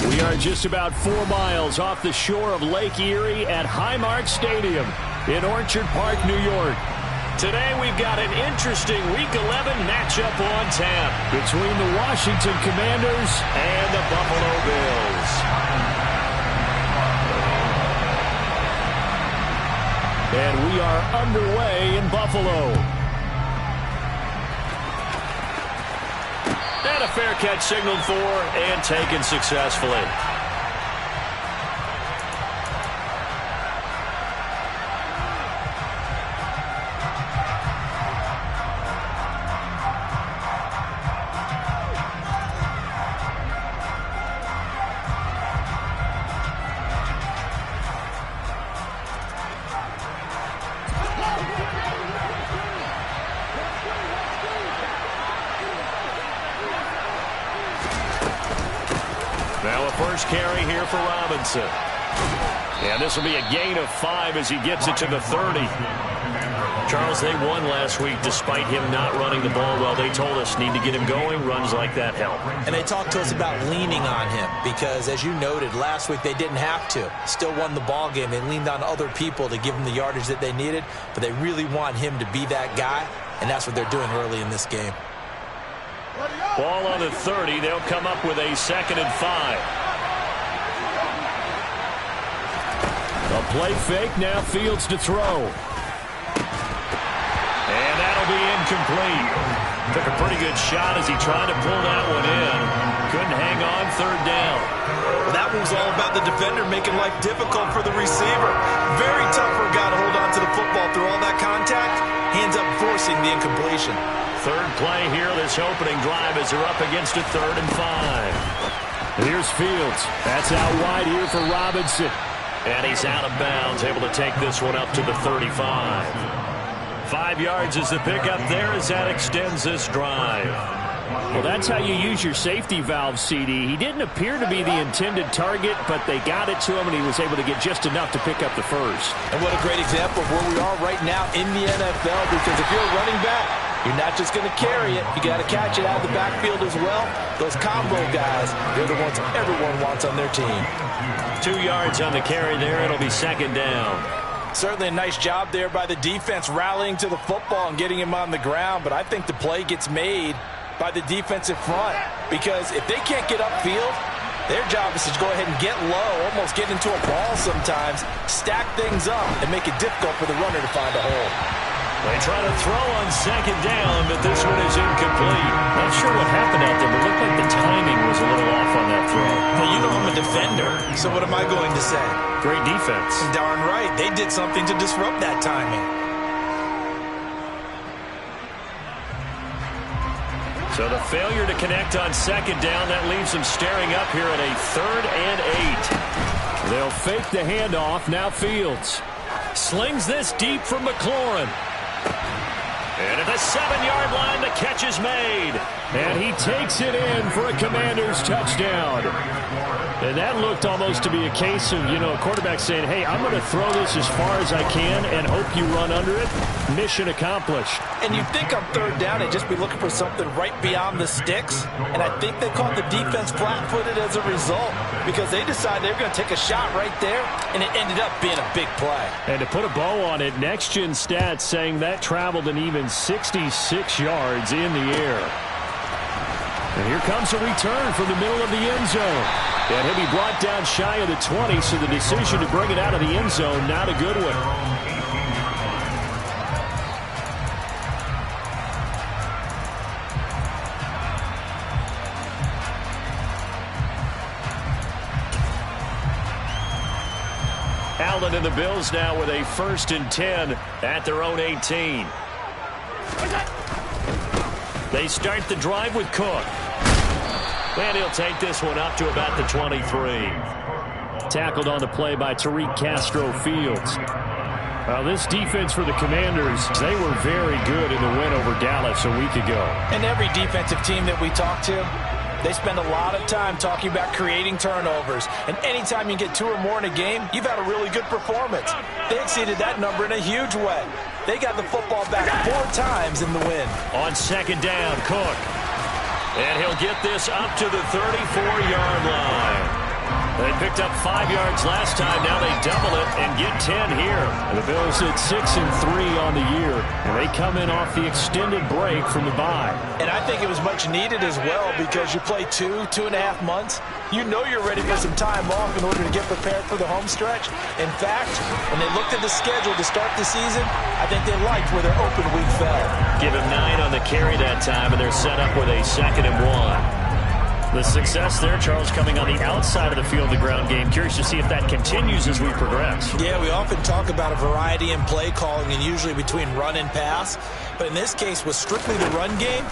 We are just about 4 miles off the shore of Lake Erie at Highmark Stadium in Orchard Park, New York. Today we've got an interesting Week 11 matchup on tap between the Washington Commanders and the Buffalo Bills. And we are underway in Buffalo. And a fair catch signaled for and taken successfully. Now a first carry here for Robinson. And this will be a gain of 5 as he gets it to the 30. Charles, they won last week despite him not running the ball well. They told us need to get him going. Runs like that help. And they talked to us about leaning on him because, as you noted, last week they didn't have to. Still won the ball game. They leaned on other people to give them the yardage that they needed, but they really want him to be that guy, and that's what they're doing early in this game. Ball on the 30. They'll come up with a 2nd and 5. A play fake. Now Fields to throw. And that'll be incomplete. Took a pretty good shot as he tried to pull that one in. Couldn't hang on 3rd down. Well, that one was all about the defender making life difficult for the receiver. Very tough for a guy to hold on to the football through all that contact. He ends up forcing the incompletion. 3rd play here, this opening drive as they're up against a 3rd and 5. Here's Fields. That's out wide here for Robinson. And he's out of bounds, able to take this one up to the 35. 5 yards is the pickup there as that extends this drive. Well, that's how you use your safety valve, CD. He didn't appear to be the intended target, but they got it to him, and he was able to get just enough to pick up the first. And what a great example of where we are right now in the NFL, because if you're a running back, you're not just going to carry it. You got to catch it out of the backfield as well. Those combo guys, they're the ones everyone wants on their team. 2 yards on the carry there. It'll be 2nd down. Certainly a nice job there by the defense rallying to the football and getting him on the ground, but I think the play gets made by the defensive front, because if they can't get upfield, their job is to go ahead and get low, almost get into a ball sometimes, stack things up, and make it difficult for the runner to find a hole. They try to throw on 2nd down, but this one is incomplete. Not sure what happened out there, but it looked like the timing was a little off on that throw. Well, you know I'm a defender, so what am I going to say? Great defense. Darn right. They did something to disrupt that timing. So the failure to connect on 2nd down, that leaves them staring up here at a 3rd and 8. They'll fake the handoff. Now Fields slings this deep from McLaurin. And at the 7-yard line, the catch is made. And he takes it in for a Commanders touchdown. And that looked almost to be a case of, a quarterback saying, hey, I'm going to throw this as far as I can and hope you run under it. Mission accomplished. And you think on 3rd down, they'd just be looking for something right beyond the sticks. And I think they caught the defense flat-footed as a result, because they decided they were going to take a shot right there, and it ended up being a big play. And to put a bow on it, Next Gen Stats saying that traveled an even 66 yards in the air. And here comes a return from the middle of the end zone. And he'll be brought down shy of the 20, so the decision to bring it out of the end zone, not a good one. Allen and the Bills now with a 1st and 10 at their own 18. They start the drive with Cook. And he'll take this one up to about the 23. Tackled on the play by Tariq Castro Fields. This defense for the Commanders, they were very good in the win over Dallas a week ago. And every defensive team that we talk to, they spend a lot of time talking about creating turnovers. And anytime you get 2 or more in a game, you've had a really good performance. They exceeded that number in a huge way. They got the football back 4 times in the win. On 2nd down, Cook. And he'll get this up to the 34-yard line. They picked up 5 yards last time. Now they double it and get 10 here. And the Bills at 6-3 on the year, and they come in off the extended break from the bye. And I think it was much needed as well because you play 2.5 months. You know you're ready for some time off in order to get prepared for the home stretch. In fact, when they looked at the schedule to start the season, I think they liked where their open week fell. Give him 9 on the carry that time, and they're set up with a 2nd and 1. The success there, Charles, coming on the outside of the field, the ground game. Curious to see if that continues as we progress. Yeah, we often talk about a variety in play calling and usually between run and pass. But in this case, with strictly the run game,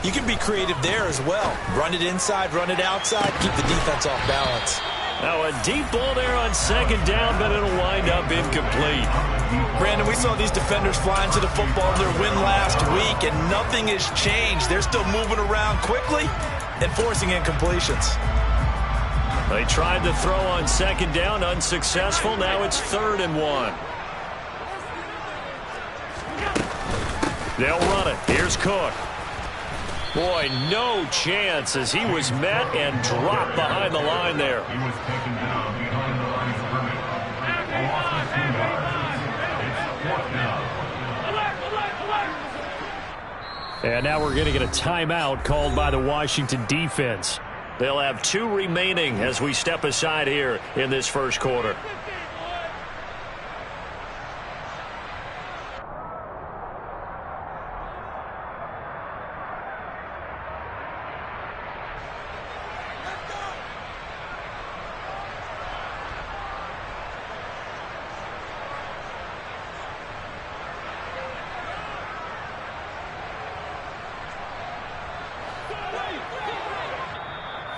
you can be creative there as well. Run it inside, run it outside, keep the defense off balance. Now a deep ball there on 2nd down, but it'll wind up incomplete. Brandon, we saw these defenders flying to the football in their win last week, and nothing has changed. They're still moving around quickly and forcing incompletions. They tried to throw on 2nd down, unsuccessful. Now it's 3rd and 1. They'll run it. Here's Cook. Boy, no chance as he was met and dropped behind the line there. He was taken down behind the line of scrimmage. It's 4th down. And now we're going to get a timeout called by the Washington defense. They'll have 2 remaining as we step aside here in this first quarter.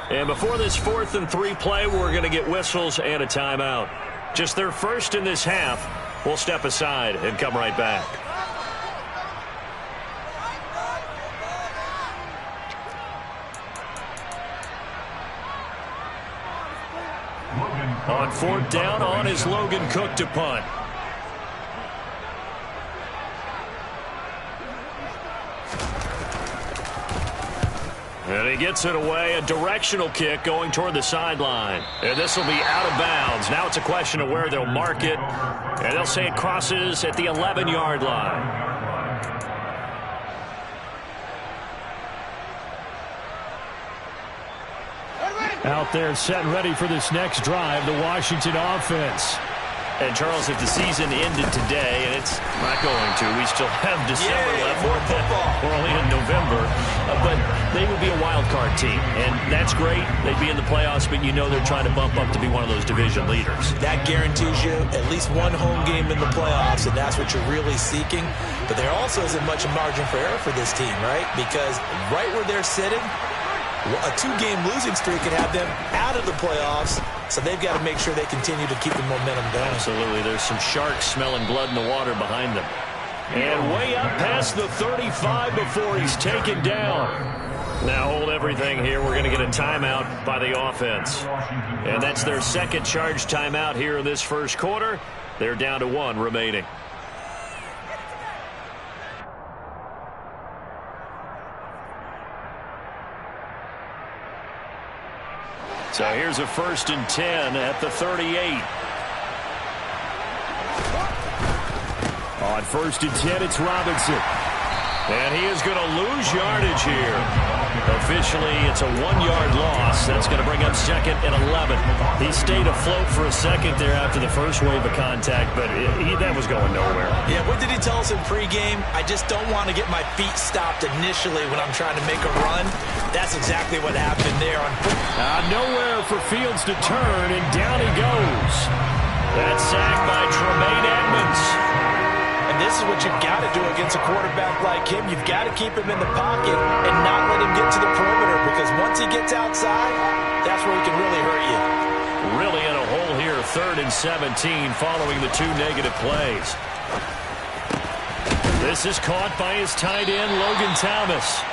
And before this 4th and 3 play, we're going to get whistles and a timeout. Just their first in this half. We'll step aside and come right back. On 4th down, on is Logan Cook to punt. And he gets it away, a directional kick going toward the sideline. And this will be out of bounds. Now it's a question of where they'll mark it. And they'll say it crosses at the 11-yard line. Out there set and ready for this next drive, the Washington offense. And, Charles, if the season ended today, and it's not going to, we still have December left. More football. We're only in November. But they would be a wild card team, and that's great. They'd be in the playoffs, but you know they're trying to bump up to be one of those division leaders. That guarantees you at least one home game in the playoffs, and that's what you're really seeking. But there also isn't much margin for error for this team, right? Because right where they're sitting, a 2-game losing streak could have them out of the playoffs, so they've got to make sure they continue to keep the momentum going. Absolutely. There's some sharks smelling blood in the water behind them. And way up past the 35 before he's taken down. Now hold everything here. We're going to get a timeout by the offense. And that's their 2nd charge timeout here in this first quarter. They're down to 1 remaining. So here's a 1st and 10 at the 38. On 1st and 10, it's Robinson. And he is going to lose yardage here. Officially, it's a 1-yard loss. That's going to bring up 2nd and 11. He stayed afloat for a second there after the first wave of contact, but that was going nowhere. Yeah, what did he tell us in pregame? I just don't want to get my feet stopped initially when I'm trying to make a run. That's exactly what happened there. Nowhere for Fields to turn, and down he goes. That's sacked by Tremaine Edmonds. And this is what you've got to do against a quarterback like him. You've got to keep him in the pocket and not let him get to the perimeter, because once he gets outside, that's where he can really hurt you. Really in a hole here, 3rd and 17 following the 2 negative plays. This is caught by his tight end, Logan Thomas.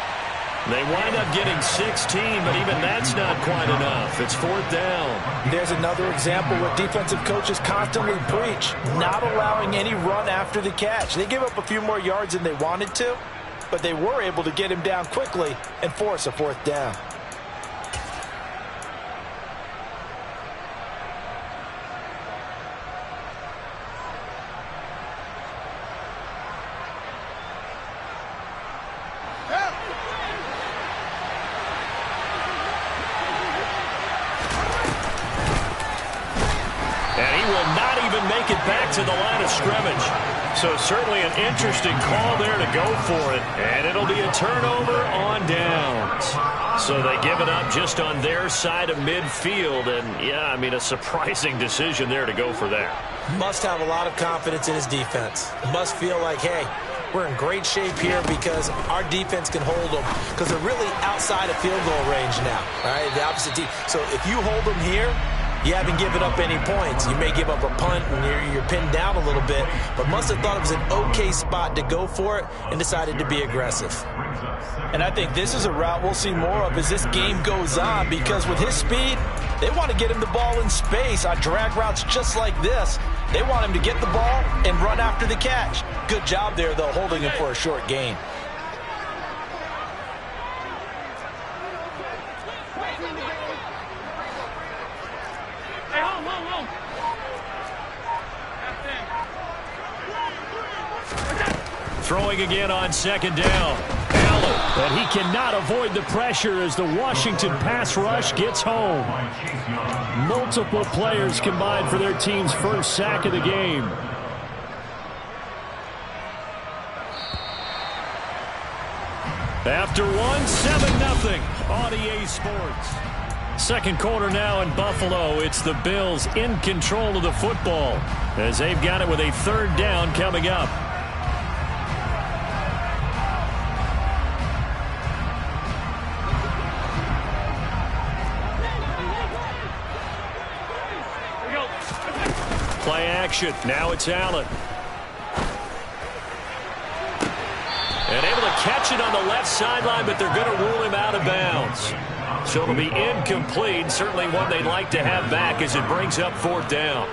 They wind up getting 16, but even that's not quite enough. It's 4th down. There's another example where defensive coaches constantly preach, not allowing any run after the catch. They gave up a few more yards than they wanted to, but they were able to get him down quickly and force a 4th down. he will not even make it back to the line of scrimmage. So certainly an interesting call there to go for it. And it'll be a turnover on downs. So they give it up just on their side of midfield. And, yeah, I mean, a surprising decision there to go for that. Must have a lot of confidence in his defense. Must feel like, hey, we're in great shape here because our defense can hold them because they're really outside of field goal range now, right? The opposite team. So if you hold them here, you haven't given up any points. You may give up a punt and you're pinned down a little bit, but must have thought it was an okay spot to go for it and decided to be aggressive. And I think this is a route we'll see more of as this game goes on because with his speed, they want to get him the ball in space on drag routes just like this. They want him to get the ball and run after the catch. Good job there, though, holding him for a short gain. Throwing again on second down. Allen, but he cannot avoid the pressure as the Washington pass rush gets home. Multiple players combined for their team's first sack of the game. After one, 7-0 on EA Sports. Second quarter now in Buffalo. It's the Bills in control of the football as they've got it with a third down coming up. Play action. Now it's Allen. And able to catch it on the left sideline, but they're going to rule him out of bounds. So it'll be incomplete. Certainly one they'd like to have back as it brings up fourth down.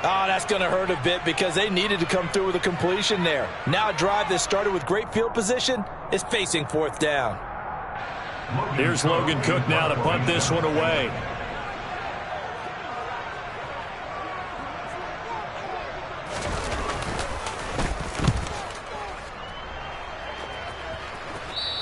Oh, that's going to hurt a bit because they needed to come through with a completion there. Now a drive that started with great field position is facing fourth down. Here's Logan Cook now to punt this one away.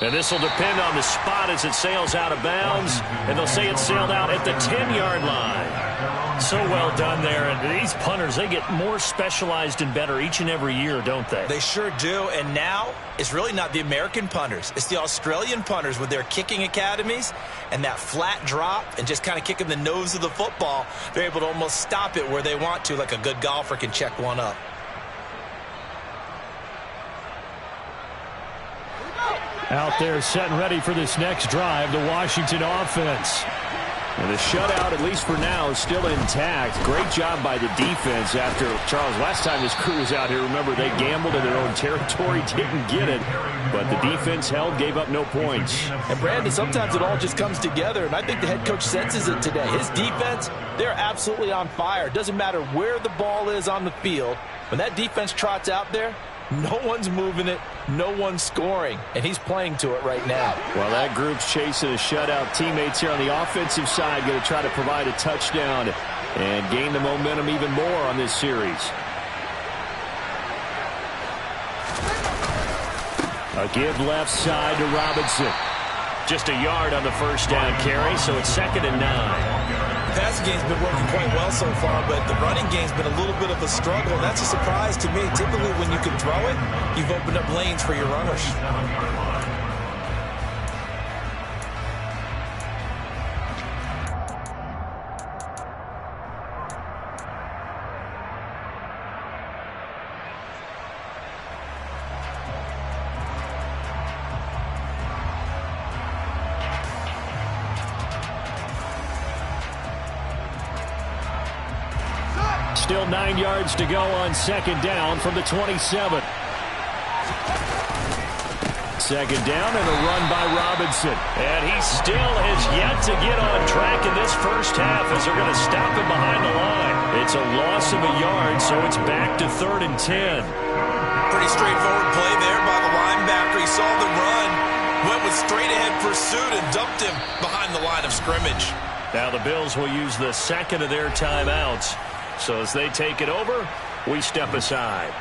And this will depend on the spot as it sails out of bounds. And they'll say it sailed out at the 10-yard line. So well done there. And these punters, they get more specialized and better each and every year, don't they? They sure do. And now it's really not the American punters. It's the Australian punters with their kicking academies and that flat drop and just kind of kicking the nose of the football. They're able to almost stop it where they want to, like a good golfer can check one up. Out there set and ready for this next drive, the Washington offense. And the shutout, at least for now, is still intact. Great job by the defense after, Charles, last time this crew was out here, remember, they gambled in their own territory, didn't get it. But the defense held, gave up no points. And, Brandon, sometimes it all just comes together, and I think the head coach senses it today. His defense, they're absolutely on fire. It doesn't matter where the ball is on the field. When that defense trots out there, no one's moving it, no one's scoring, and he's playing to it right now. Well, that group's chasing a shutout. Teammates here on the offensive side going to try to provide a touchdown and gain the momentum even more on this series. A give left side to Robinson. Just a yard on the first down carry, so it's 2nd and 9. The passing game's been working quite well so far, but the running game's been a little bit of a struggle, and that's a surprise to me. Typically, when you can throw it, you've opened up lanes for your runners. Still 9 yards to go on 2nd down from the 27. 2nd down and a run by Robinson. And he still has yet to get on track in this first half as they're going to stop him behind the line. It's a loss of a yard, so it's back to 3rd and 10. Pretty straightforward play there by the linebacker. He saw the run, went with straight-ahead pursuit, and dumped him behind the line of scrimmage. Now the Bills will use the second of their timeouts. So as they take it over, we step aside.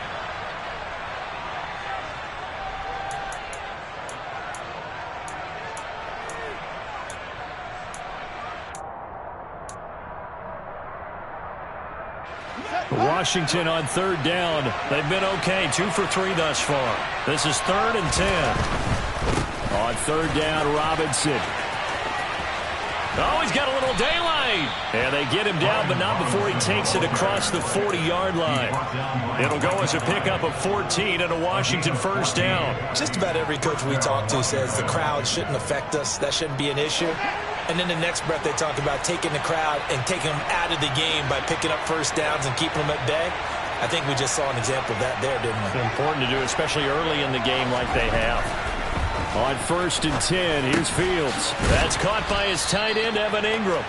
Washington on third down. They've been okay, 2 for 3 thus far. This is 3rd and 10. On third down, Robinson. Oh, he's got a little daylight. And they get him down, but not before he takes it across the 40-yard line. It'll go as a pickup of 14 and a Washington first down. Just about every coach we talk to says the crowd shouldn't affect us. That shouldn't be an issue. And then the next breath they talk about taking the crowd and taking them out of the game by picking up first downs and keeping them at bay. I think we just saw an example of that there, didn't we? It's important to do, especially early in the game like they have. On 1st and 10, here's Fields. That's caught by his tight end, Evan Ingram.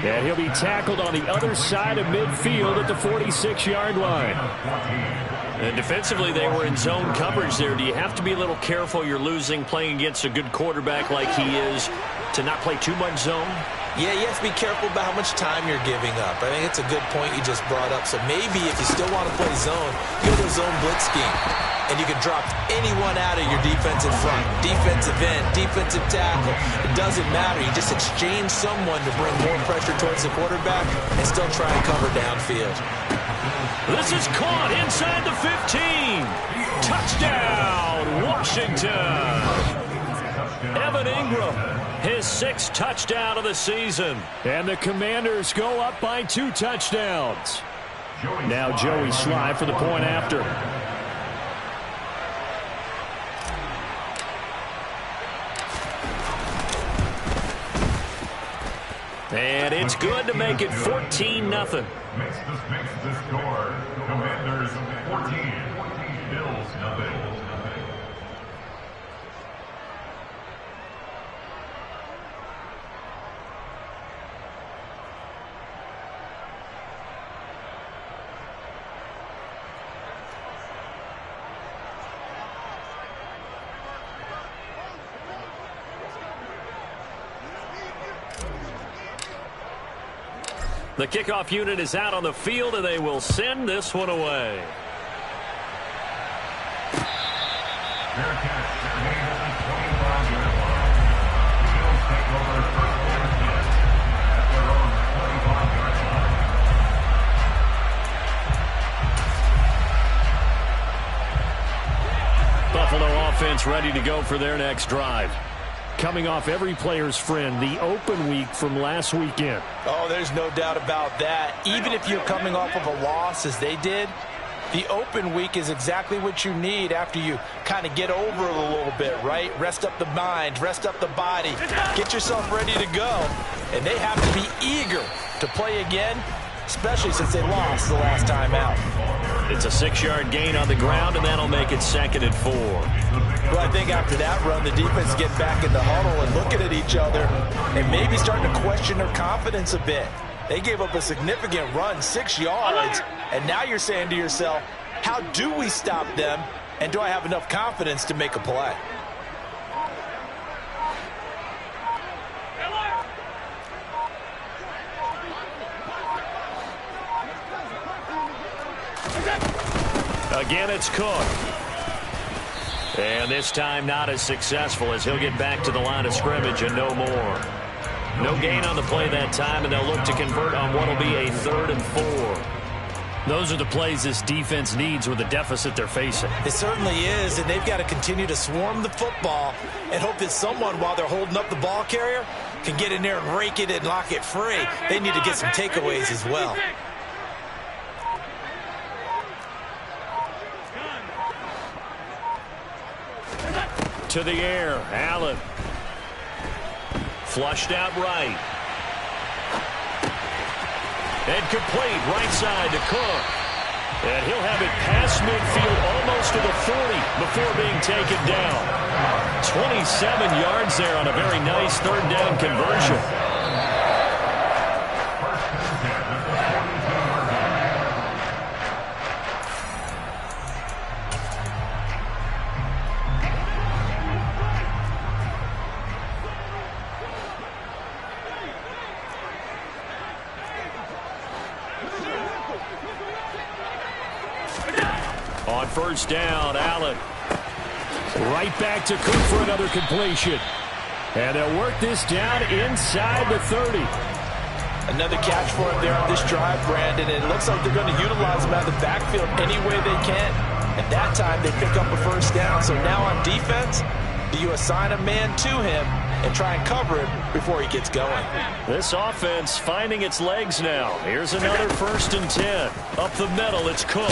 And he'll be tackled on the other side of midfield at the 46-yard line. And defensively, they were in zone coverage there. Do you have to be a little careful you're losing playing against a good quarterback like he is to not play too much zone? Yeah, you have to be careful about how much time you're giving up. I think it's a good point you just brought up. So maybe if you still want to play zone, go to a zone blitz scheme. And you can drop anyone out of your defensive front. Defensive end, defensive tackle. It doesn't matter. You just exchange someone to bring more pressure towards the quarterback and still try and cover downfield. This is caught inside the 15. Touchdown, Washington. Evan Ingram, his 6th touchdown of the season. And the Commanders go up by 2 touchdowns. Now Joey Sly for the point after. And it's good to make it 14-0. Makes the score. Commanders 14, Bills nothing. The kickoff unit is out on the field, and they will send this one away. Bearcats remain at the 25-yard line. The Bills take over 1st and 10 at their own 25-yard line. Buffalo offense ready to go for their next drive. Coming off every player's friend, the open week from last weekend. Oh, there's no doubt about that. Even if you're coming off of a loss as they did, the open week is exactly what you need after you kind of get over it a little bit, right? Rest up the mind, rest up the body, get yourself ready to go. And they have to be eager to play again, especially since they lost the last time out. It's a 6-yard gain on the ground, and that'll make it 2nd and 4. Well, I think after that run, the defense get back in the huddle and looking at each other and maybe starting to question their confidence a bit. They gave up a significant run, 6 yards, and now you're saying to yourself, how do we stop them, and do I have enough confidence to make a play? Again, it's Cook. And this time not as successful as he'll get back to the line of scrimmage and no more. No gain on the play that time, and they'll look to convert on what will be a 3rd and 4. Those are the plays this defense needs with the deficit they're facing. It certainly is, and they've got to continue to swarm the football and hope that someone, while they're holding up the ball carrier, can get in there and rake it and lock it free. They need to get some takeaways as well. To the air, Allen. Flushed out right. And complete right side to Cook. And he'll have it past midfield almost to the 40 before being taken down. 27 yards there on a very nice 3rd down conversion. On 1st down, Allen. Right back to Cook for another completion. And they'll work this down inside the 30. Another catch for him there on this drive, Brandon, and it looks like they're going to utilize him out of the backfield any way they can. At that time, they pick up a first down. So now on defense, do you assign a man to him and try and cover it before he gets going? This offense finding its legs now. Here's another 1st and 10. Up the middle, it's Cook.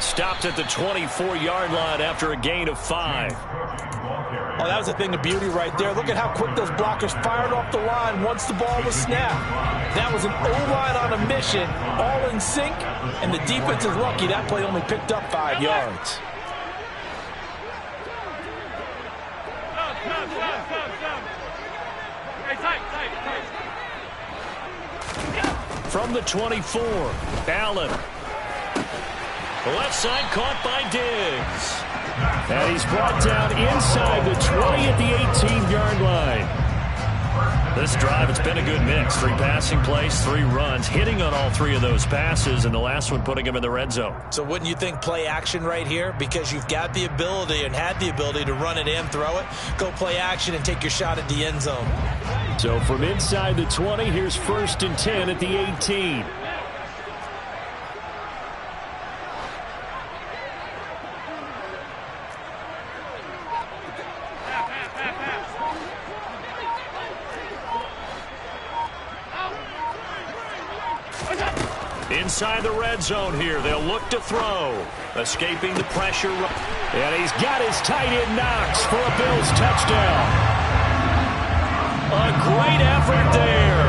Stopped at the 24-yard line after a gain of 5. Oh, that was a thing of beauty right there. Look at how quick those blockers fired off the line once the ball was snapped. That was an O-line on a mission, all in sync, and the defense is lucky that play only picked up 5 yards. From the 24, Allen. The left side caught by Diggs. And he's brought down inside the 20 at the 18-yard line. This drive, it's been a good mix. 3 passing plays, 3 runs, hitting on all 3 of those passes, and the last one putting him in the red zone. So wouldn't you think play action right here? Because you've got the ability and had the ability to run it and throw it. Go play action and take your shot at the end zone. So from inside the 20, here's 1st and 10 at the 18. Inside the red zone here. They'll look to throw. Escaping the pressure. And he's got his tight end Knox for a Bills touchdown. A great effort there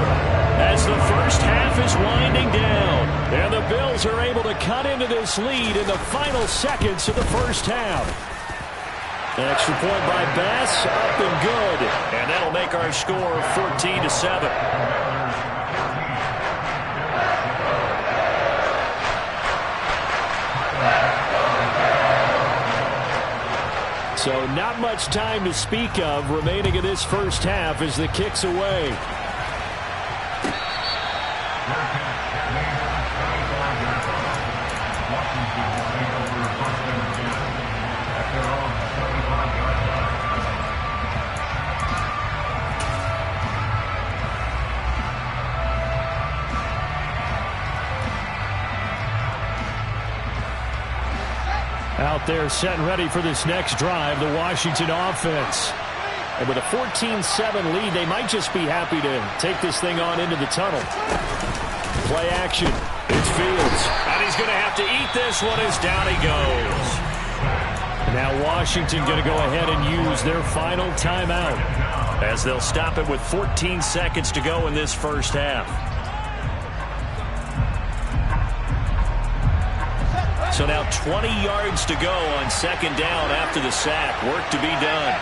as the first half is winding down. And the Bills are able to cut into this lead in the final seconds of the first half. An extra point by Bass, up and good. And that'll make our score 14-7. So not much time to speak of remaining in this first half as the kick's away. Out there set and ready for this next drive, the Washington offense. And with a 14-7 lead, they might just be happy to take this thing on into the tunnel. Play action. It's Fields. And he's going to have to eat this one as down he goes. Now Washington going to go ahead and use their final timeout as they'll stop it with 14 seconds to go in this first half. So now 20 yards to go on 2nd down after the sack. Work to be done.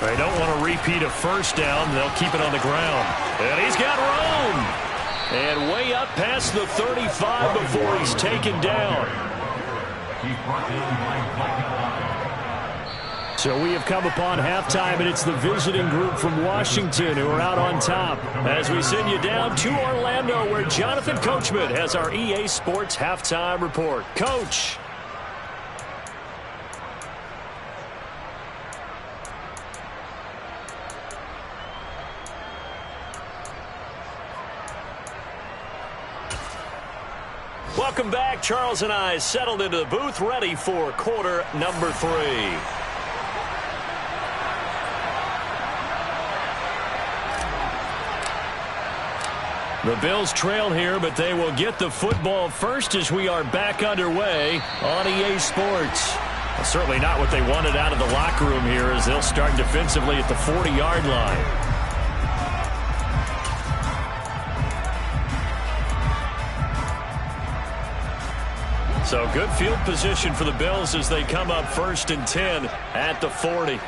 They don't want to repeat a first down. They'll keep it on the ground. And he's got room. And way up past the 35 before he's taken down. So we have come upon halftime, and it's the visiting group from Washington who are out on top. As we send you down to Orlando, where Jonathan Coachman has our EA Sports halftime report. Coach. Welcome back. Charles and I settled into the booth, ready for quarter number 3. The Bills trail here, but they will get the football first as we are back underway on EA Sports. Well, certainly not what they wanted out of the locker room here as they'll start defensively at the 40-yard line. So good field position for the Bills as they come up 1st and 10 at the 40.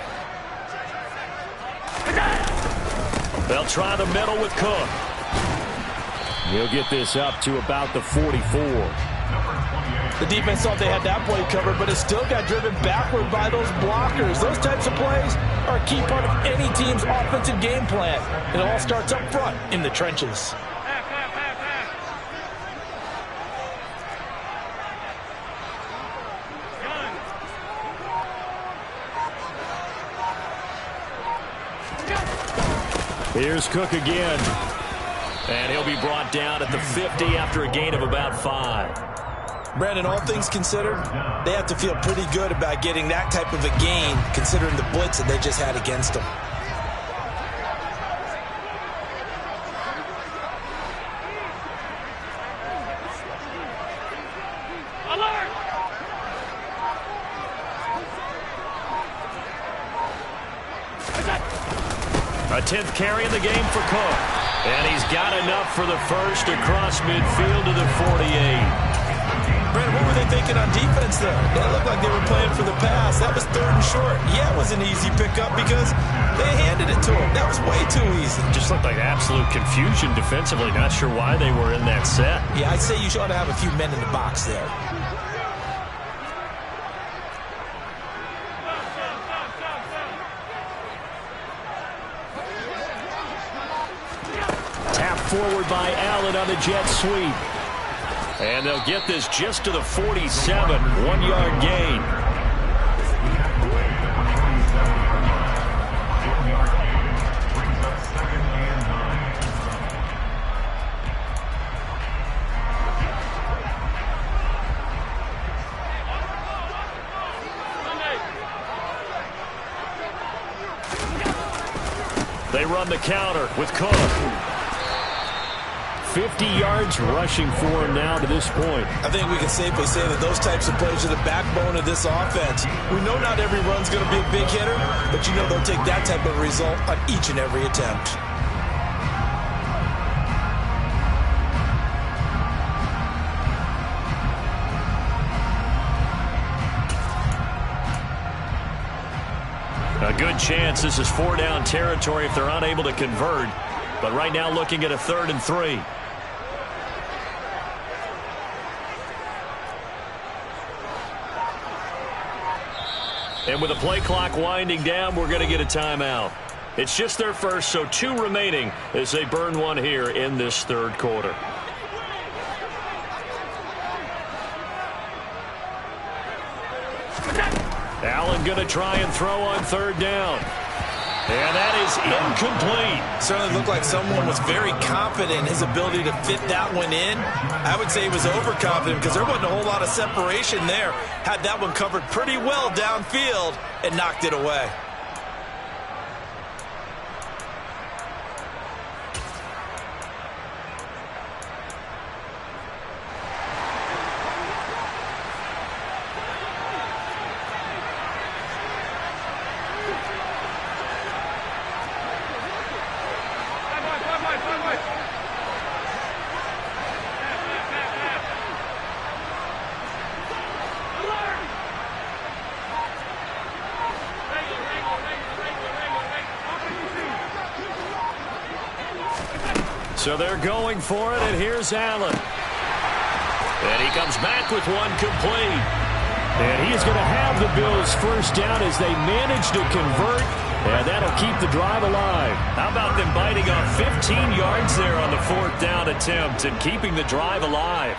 They'll try the middle with Cook. He'll get this up to about the 44. The defense thought they had that play covered, but it still got driven backward by those blockers. Those types of plays are a key part of any team's offensive game plan. It all starts up front in the trenches. Here's Cook again. And he'll be brought down at the 50 after a gain of about 5. Brandon, all things considered, they have to feel pretty good about getting that type of a gain considering the blitz that they just had against them. A 10th carry in the game for Cook. And he's got enough for the first across midfield to the 48. Brandon, what were they thinking on defense there? It looked like they were playing for the pass. That was 3rd and short. Yeah, it was an easy pickup because they handed it to him. That was way too easy. Just looked like absolute confusion defensively. Not sure why they were in that set. Yeah, I'd say you ought to have a few men in the box there. Forward by Allen on the jet sweep. And they'll get this just to the 47. 1-yard gain. They run the counter with Cook. 50 yards rushing for him now to this point. I think we can safely say that those types of plays are the backbone of this offense. We know not every run's going to be a big hitter, but you know they'll take that type of result on each and every attempt. A good chance this is 4-down territory if they're unable to convert. But right now looking at a 3rd and 3. And with the play clock winding down, we're going to get a timeout. It's just their first, so 2 remaining as they burn one here in this 3rd quarter. Allen going to try and throw on 3rd down. And that is incomplete. Certainly looked like someone was very confident in his ability to fit that one in. I would say he was overconfident because there wasn't a whole lot of separation there. Had that one covered pretty well downfield and knocked it away. So they're going for it, and here's Allen. And he comes back with one complete. And he is going to have the Bills first down as they manage to convert, and that'll keep the drive alive. How about them biting off 15 yards there on the 4th down attempt and keeping the drive alive?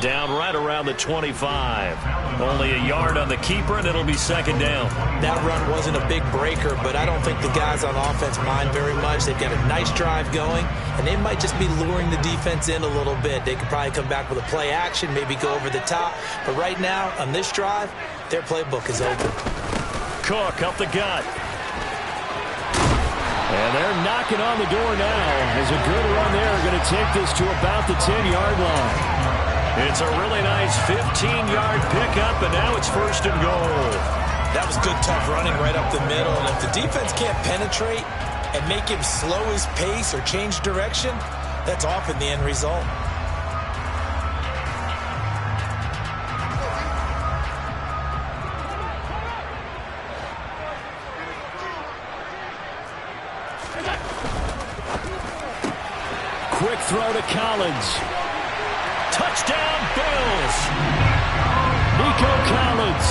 Down right around the 25. Only a yard on the keeper, and it'll be 2nd down. That run wasn't a big breaker, but I don't think the guys on offense mind very much. They've got a nice drive going, and they might just be luring the defense in a little bit. They could probably come back with a play action, maybe go over the top. But right now, on this drive, their playbook is open. Cook up the gut. And they're knocking on the door now as a good run there. Going to take this to about the 10-yard line. It's a really nice 15-yard pickup, and now it's 1st and goal. That was good, tough running right up the middle. And if the defense can't penetrate and make him slow his pace or change direction, that's often the end result. Quick throw to Collins. Touchdown, Bills. Nico Collins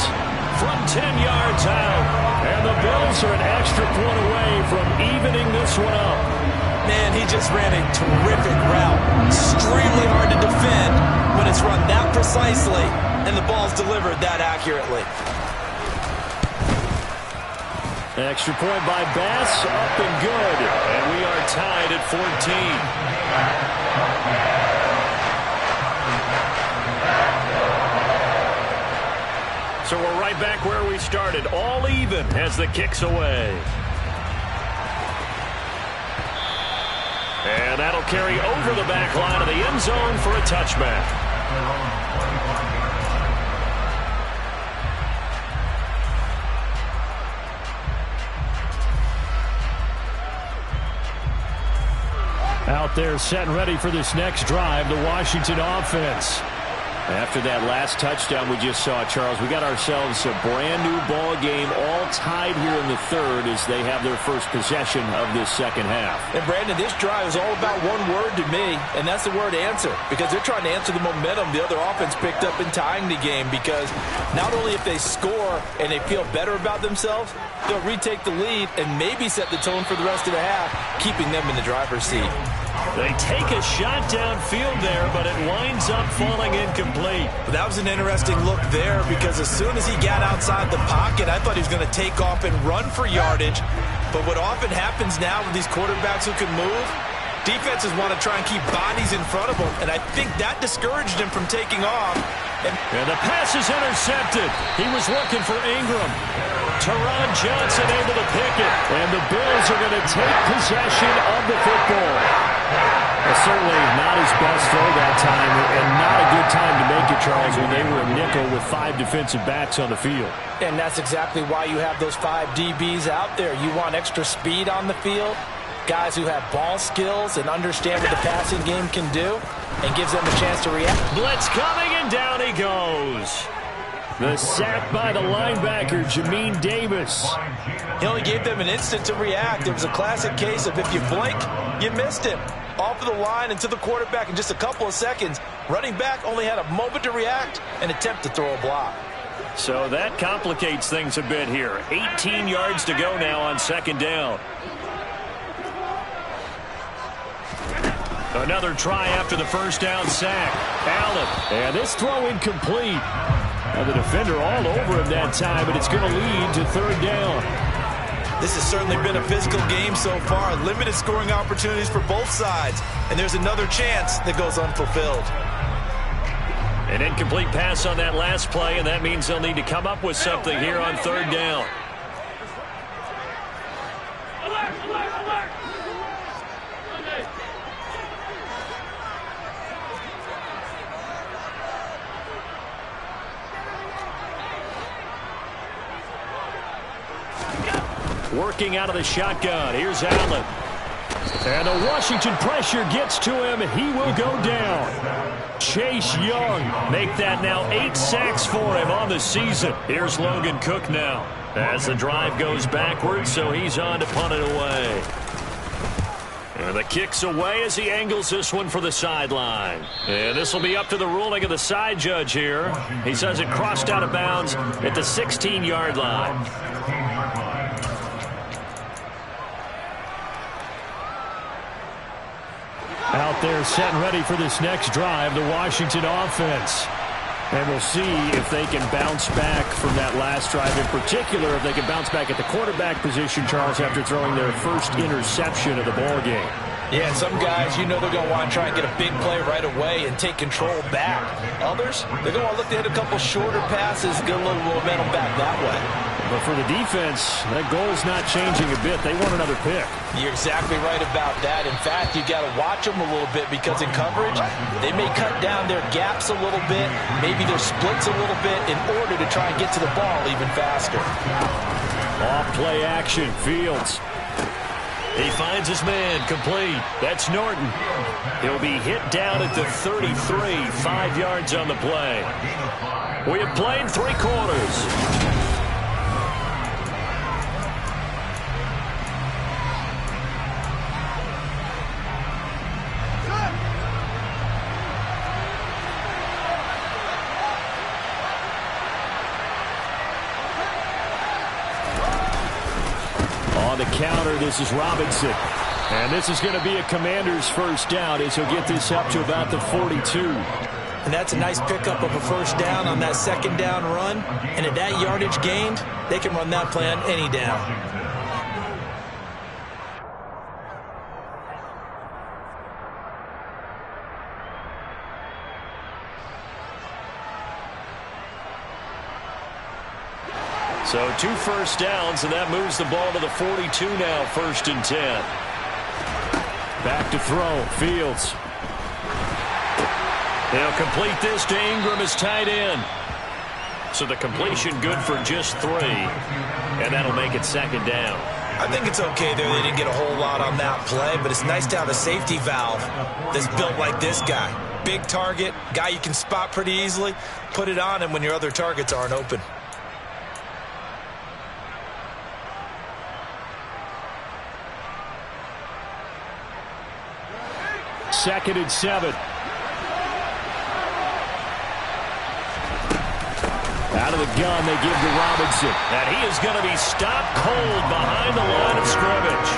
from 10 yards out. And the Bills are an extra point away from evening this one up. Man, he just ran a terrific route. Extremely hard to defend when it's run that precisely and the ball's delivered that accurately. Extra point by Bass, up and good. And we are tied at 14. So we're right back where we started, all even as the kick's away. And that'll carry over the back line of the end zone for a touchback. Out there set and ready for this next drive, the Washington offense. After that last touchdown we just saw, Charles, we got ourselves a brand new ball game, all tied here in the third as they have their first possession of this second half. And Brandon, this drive is all about one word to me, and that's the word answer, because they're trying to answer the momentum the other offense picked up in tying the game, because not only if they score and they feel better about themselves, they'll retake the lead and maybe set the tone for the rest of the half, keeping them in the driver's seat. They take a shot downfield there, but it winds up falling incomplete. But that was an interesting look there, because as soon as he got outside the pocket, I thought he was going to take off and run for yardage. But what often happens now with these quarterbacks who can move, defenses want to try and keep bodies in front of them, and I think that discouraged him from taking off. And the pass is intercepted. He was looking for Ingram. Teron Johnson able to pick it. And the Bills are going to take possession of the football. Well, certainly not his best throw that time, and not a good time to make it, Charles, when they were a nickel with 5 defensive backs on the field. And that's exactly why you have those 5 DBs out there. You want extra speed on the field, guys who have ball skills and understand what the passing game can do, and gives them a chance to react. Blitz coming, and down he goes. The sack by the linebacker, Jamin Davis. He only gave them an instant to react. It was a classic case of if you blink, you missed him. Off of the line and to the quarterback in just a couple of seconds. Running back only had a moment to react and attempt to throw a block. So that complicates things a bit here. 18 yards to go now on second down. Another try after the first down sack. Allen, and this throw incomplete. Now the defender all over him that time, but it's going to lead to third down. This has certainly been a physical game so far. Limited scoring opportunities for both sides. And there's another chance that goes unfulfilled. An incomplete pass on that last play, and that means they'll need to come up with something here on third down. Working out of the shotgun. Here's Allen. And the Washington pressure gets to him. He will go down. Chase Young make that now 8 sacks for him on the season. Here's Logan Cook now as the drive goes backwards, so he's on to punt it away. And the kick's away as he angles this one for the sideline. And this will be up to the ruling of the side judge here. He says it crossed out of bounds at the 16-yard line. Out there set and ready for this next drive, the Washington offense. And we'll see if they can bounce back from that last drive. In particular, if they can bounce back at the quarterback position, Charles, after throwing their first interception of the ball game. Yeah, and some guys, you know they're going to want to try and get a big play right away and take control back. Others, they're going to want to look to hit a couple shorter passes, get a little momentum back that way. But for the defense, that goal's not changing a bit. They want another pick. You're exactly right about that. In fact, you got to watch them a little bit, because in coverage, they may cut down their gaps a little bit, maybe their splits a little bit, in order to try and get to the ball even faster. Off play action, Fields. He finds his man, complete. That's Norton. He'll be hit down at the 33, 5 yards on the play. We have played 3 quarters. On the counter, this is Robinson. And this is going to be a Commander's first down as he'll get this up to about the 42. And that's a nice pickup of a first down on that second down run. And at that yardage gained, they can run that play on any down. So 2 first downs, and that moves the ball to the 42 now, 1st and 10. Back to throw, Fields. They'll complete this to Ingram as tight end. So the completion good for just 3, and that'll make it 2nd down. I think it's okay there. They didn't get a whole lot on that play, but it's nice to have a safety valve that's built like this guy. Big target, guy you can spot pretty easily. Put it on him when your other targets aren't open. 2nd and 7. Out of the gun, they give to Robinson. And he is going to be stopped cold behind the line of scrimmage.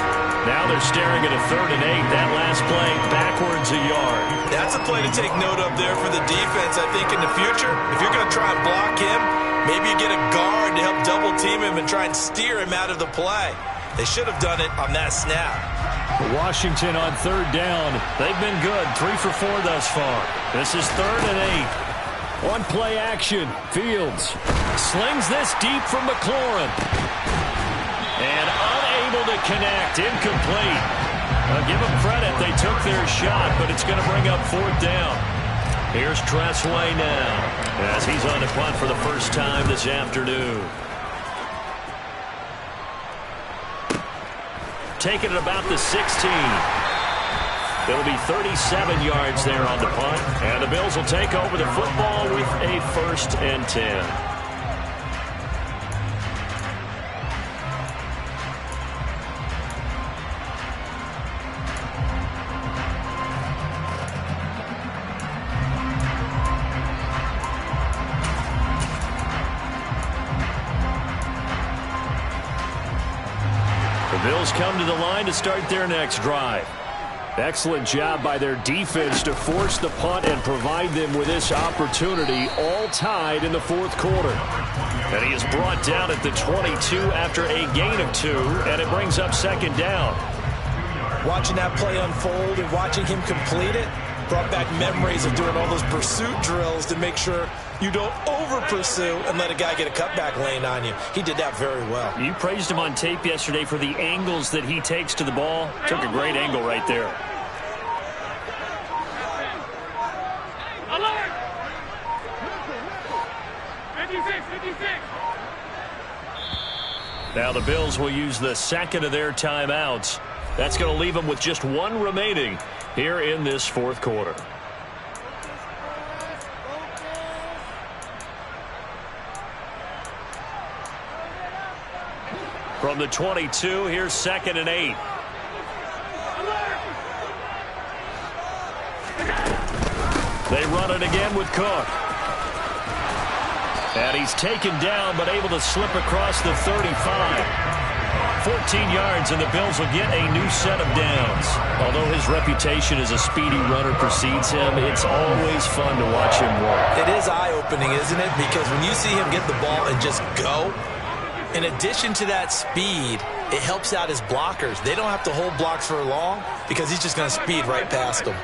Now they're staring at a 3rd and 8. That last play, backwards a yard. That's a play to take note of there for the defense, I think, in the future. If you're going to try and block him, maybe you get a guard to help double-team him and try and steer him out of the play. They should have done it on that snap. Washington on 3rd down. They've been good, 3 for 4 thus far. This is 3rd and 8. On play action, Fields slings this deep from McLaurin. And unable to connect, incomplete. I'll give them credit, they took their shot, but it's going to bring up 4th down. Here's Tressway now, as he's on the punt for the first time this afternoon. Taking it about the 16. It'll be 37 yards there on the punt. And the Bills will take over the football with a 1st and 10. The Bills come to the line to start their next drive. Excellent job by their defense to force the punt and provide them with this opportunity, all tied in the 4th quarter. And he is brought down at the 22 after a gain of 2, and it brings up 2nd down. Watching that play unfold and watching him complete it brought back memories of doing all those pursuit drills to make sure you don't over-pursue and let a guy get a cutback lane on you. He did that very well. You praised him on tape yesterday for the angles that he takes to the ball. Took a great angle right there. Alert! 56. Now the Bills will use the 2nd of their timeouts. That's going to leave them with just 1 remaining here in this 4th quarter. From the 22, here's 2nd and 8. They run it again with Cook. And he's taken down, but able to slip across the 35. 14 yards, and the Bills will get a new set of downs. Although his reputation as a speedy runner precedes him, it's always fun to watch him work. It is eye-opening, isn't it? Because when you see him get the ball and just go, in addition to that speed, it helps out his blockers. They don't have to hold blocks for long because he's just going to speed right past them.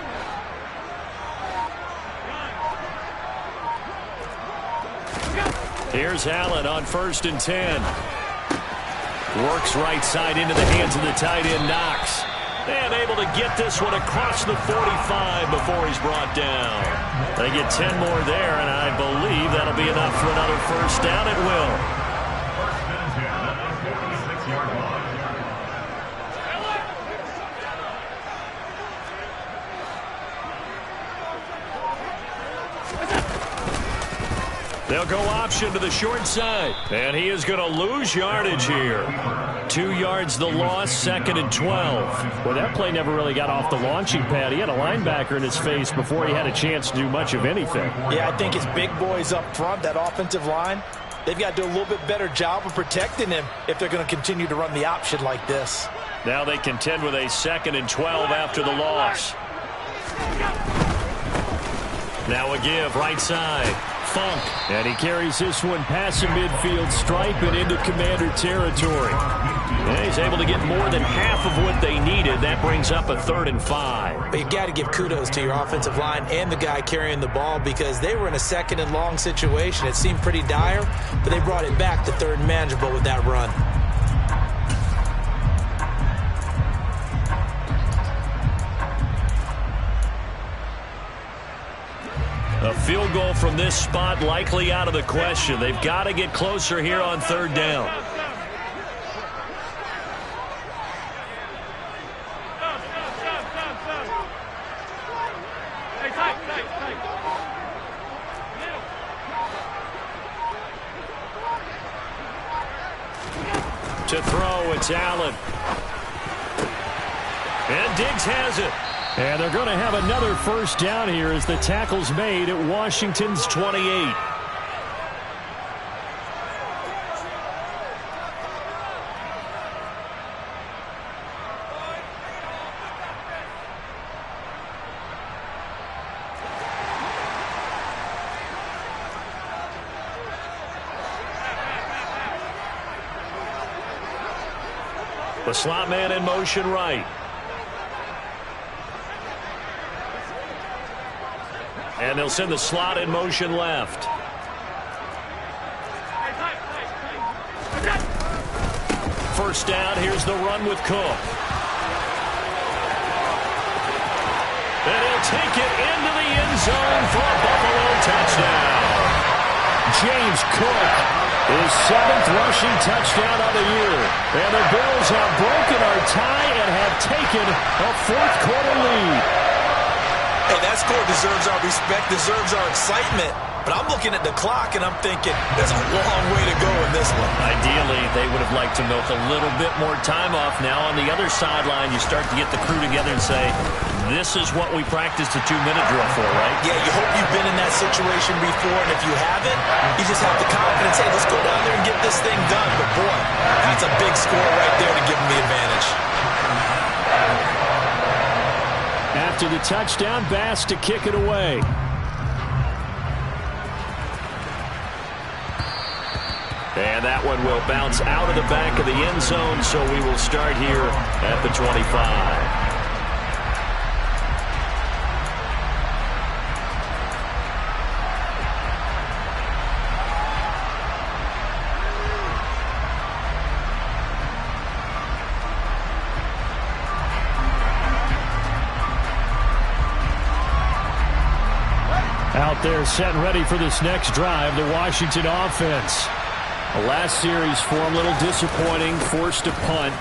Here's Allen on 1st and 10. Works right side into the hands of the tight end, Knox. And able to get this one across the 45 before he's brought down. They get 10 more there, and I believe that'll be enough for another 1st down. It will. 1st and 10 at the 46-yard line. They'll go option to the short side. And he is going to lose yardage here. 2 yards the loss, 2nd and 12. Well, that play never really got off the launching pad. He had a linebacker in his face before he had a chance to do much of anything. Yeah, I think his big boys up front, that offensive line, they've got to do a little bit better job of protecting him if they're going to continue to run the option like this. Now they contend with a 2nd and 12 after the loss. Now a give right side. Funk. And he carries this one past the midfield stripe and into Commander territory. And he's able to get more than half of what they needed. That brings up a 3rd and 5. But you've got to give kudos to your offensive line and the guy carrying the ball, because they were in a 2nd and long situation. It seemed pretty dire, but they brought it back to 3rd and manageable with that run. A field goal from this spot likely out of the question. They've got to get closer here on 3rd down. To throw, it's Allen. And Diggs has it. And they're going to have another 1st down here as the tackle's made at Washington's 28. The slot man in motion right. And they'll send the slot in motion left. First down, here's the run with Cook. And he'll take it into the end zone for a Buffalo touchdown. James Cook, his 7th rushing touchdown of the year. And the Bills have broken our tie and have taken a 4th quarter lead. Hey, that score deserves our respect, deserves our excitement. But I'm looking at the clock, and I'm thinking there's a long way to go in this one. Ideally, they would have liked to milk a little bit more time off. Now, on the other sideline, you start to get the crew together and say, this is what we practiced a 2-minute drill for, right? Yeah, you hope you've been in that situation before, and if you haven't, you just have the confidence, hey, let's go down there and get this thing done. But, boy, that's a big score right there to give them the advantage. After the touchdown, Bass to kick it away. And that one will bounce out of the back of the end zone, so we will start here at the 25. Out there set and ready for this next drive, the Washington offense. The last series for them, a little disappointing, forced a punt.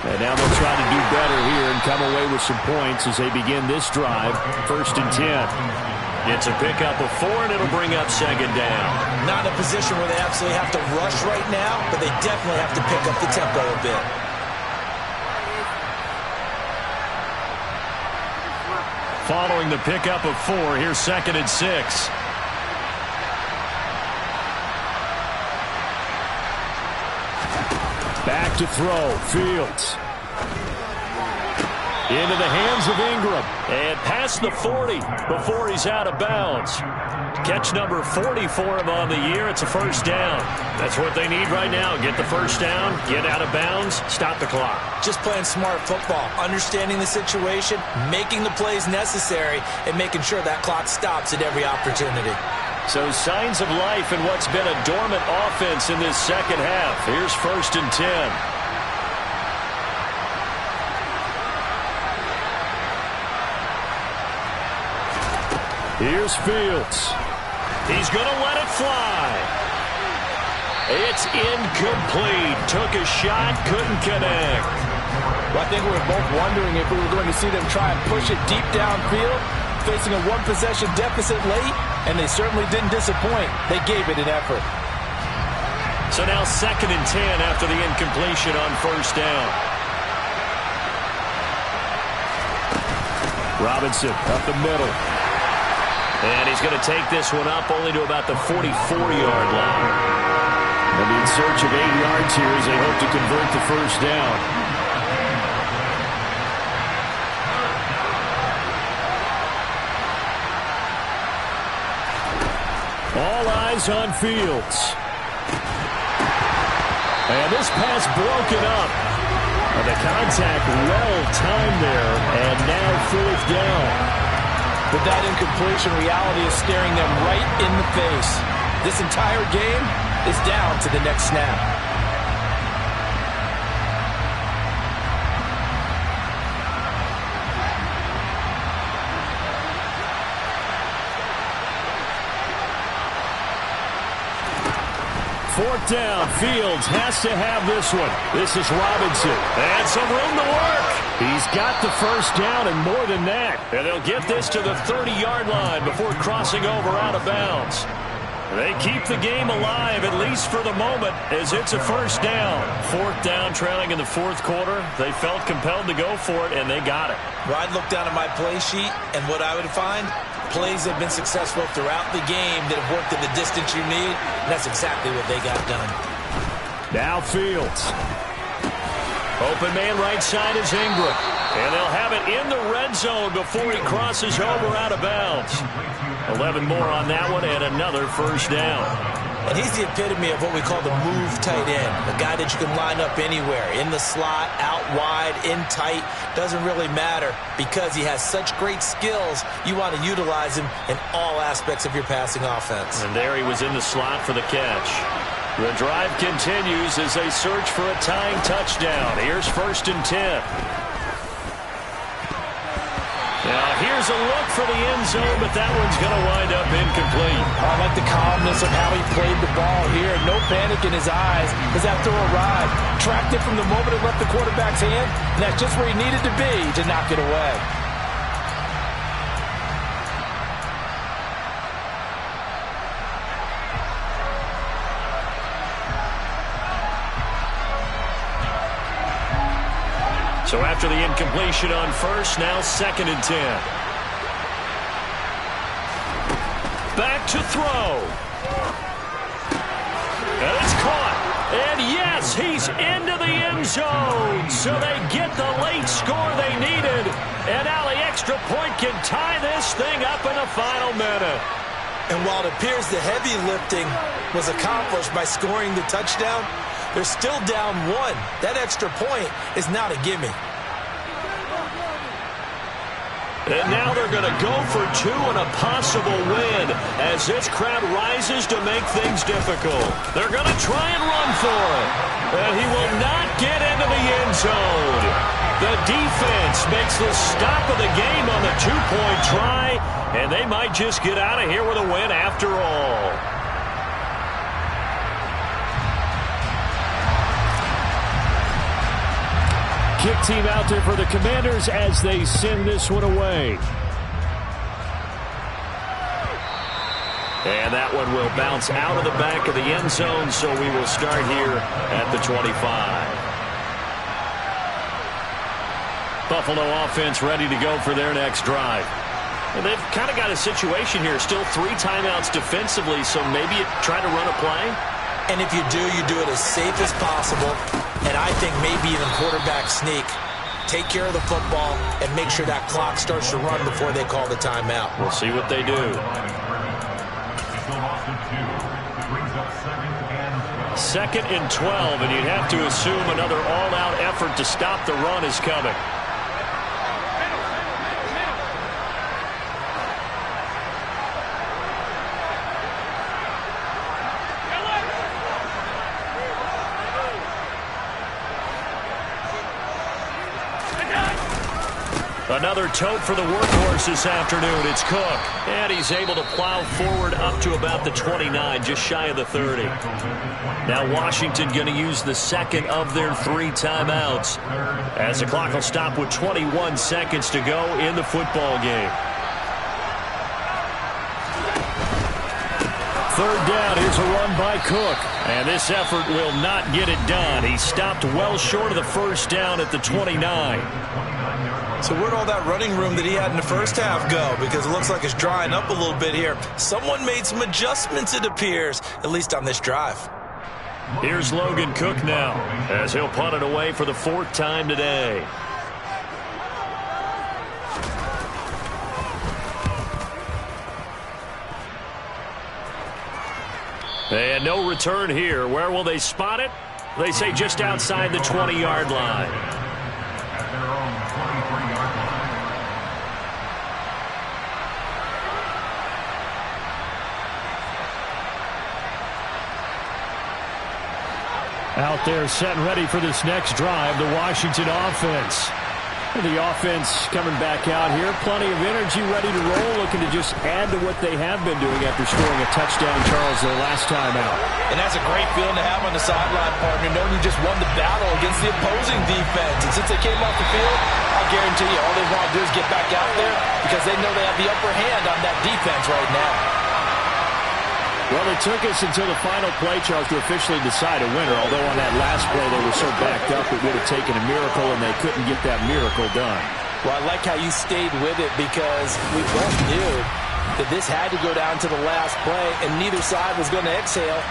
And now they'll try to do better here and come away with some points as they begin this drive, 1st and 10. It's a pickup of 4, and it'll bring up 2nd down. Not in a position where they absolutely have to rush right now, but they definitely have to pick up the tempo a bit. Following the pickup of 4, here's 2nd and 6. Back to throw, Fields. Into the hands of Ingram. And past the 40 before he's out of bounds. Catch number 40 for him on the year. It's a 1st down. That's what they need right now. Get the 1st down, get out of bounds, stop the clock. Just playing smart football, understanding the situation, making the plays necessary, and making sure that clock stops at every opportunity. So signs of life in what's been a dormant offense in this 2nd half. Here's 1st and 10. Here's Fields. He's going to let it fly. It's incomplete. Took a shot, couldn't connect. Well, I think we were both wondering if we were going to see them try and push it deep downfield, facing a 1-possession deficit late, and they certainly didn't disappoint. They gave it an effort. So now 2nd and 10 after the incompletion on 1st down. Robinson up the middle. And he's going to take this one up only to about the 44-yard line. They'll be in search of 8 yards here as they hope to convert the 1st down. All eyes on Fields. And this pass broken up. And the contact well-timed there, and now 4th down. With that incompletion, reality is staring them right in the face. This entire game is down to the next snap. Fourth down, Fields has to have this one. This is Robinson. And some room to work. He's got the first down and more than that. And they'll get this to the 30-yard line before crossing over out of bounds. They keep the game alive, at least for the moment, as it's a first down. Fourth down, trailing in the fourth quarter. They felt compelled to go for it, and they got it. Well, I'd look down at my play sheet, and what I would find, plays have been successful throughout the game that have worked in the distance you need, and that's exactly what they got done. Now Fields. Open man right side is Ingram. And they'll have it in the red zone before he crosses over out of bounds. 11 more on that one and another first down. And he's the epitome of what we call the move tight end. A guy that you can line up anywhere. In the slot, out wide, in tight. Doesn't really matter because he has such great skills. You want to utilize him in all aspects of your passing offense. And there he was in the slot for the catch. The drive continues as they search for a tying touchdown. Here's 1st and 10. Now here's a look for the end zone, but that one's going to wind up incomplete. I like the calmness of how he played the ball here. No panic in his eyes as that throw arrived. Tracked it from the moment it left the quarterback's hand, and that's just where he needed to be to knock it away. So after the incompletion on first, now 2nd and 10. Back to throw. And it's caught. And yes, he's into the end zone. So they get the late score they needed. And now the extra point can tie this thing up in the final minute. And while it appears the heavy lifting was accomplished by scoring the touchdown, they're still down 1. That extra point is not a gimme. And now they're going to go for 2 and a possible win as this crowd rises to make things difficult. They're going to try and run for it. And he will not get into the end zone. The defense makes the stop of the game on the 2-point try, and they might just get out of here with a win after all. Kick team out there for the Commanders as they send this one away. And that one will bounce out of the back of the end zone, so we will start here at the 25. Buffalo offense ready to go for their next drive. And they've kind of got a situation here. Still 3 timeouts defensively, so maybe you try to run a play. And if you do it as safe as possible. And I think maybe even quarterback sneak. Take care of the football and make sure that clock starts to run before they call the timeout. We'll see what they do. 2nd and 12, and you'd have to assume another all-out effort to stop the run is coming. Another tote for the workhorse this afternoon. It's Cook. And he's able to plow forward up to about the 29, just shy of the 30. Now Washington going to use the 2nd of their 3 timeouts as the clock will stop with 21 seconds to go in the football game. 3rd down. Here's a run by Cook. And this effort will not get it done. He stopped well short of the first down at the 29. So where'd all that running room that he had in the first half go? Because it looks like it's drying up a little bit here. Someone made some adjustments, it appears, at least on this drive. Here's Logan Cook now as he'll punt it away for the 4th time today. And no return here. Where will they spot it? They say just outside the 20-yard line. At their own 23-yard line. Out there set and ready for this next drive, the Washington offense. The offense coming back out here. Plenty of energy, ready to roll, looking to just add to what they have been doing after scoring a touchdown, Charles, their last time out. And that's a great feeling to have on the sideline, partner, knowing you just won the battle against the opposing defense. And since they came off the field, I'll guarantee you all they want to do is get back out there because they know they have the upper hand on that defense right now. Well, it took us until the final play, Charles, to officially decide a winner. Although on that last play they were so backed up it would have taken a miracle, and they couldn't get that miracle done. Well, I like how you stayed with it because we both knew that this had to go down to the last play, and neither side was going to exhale.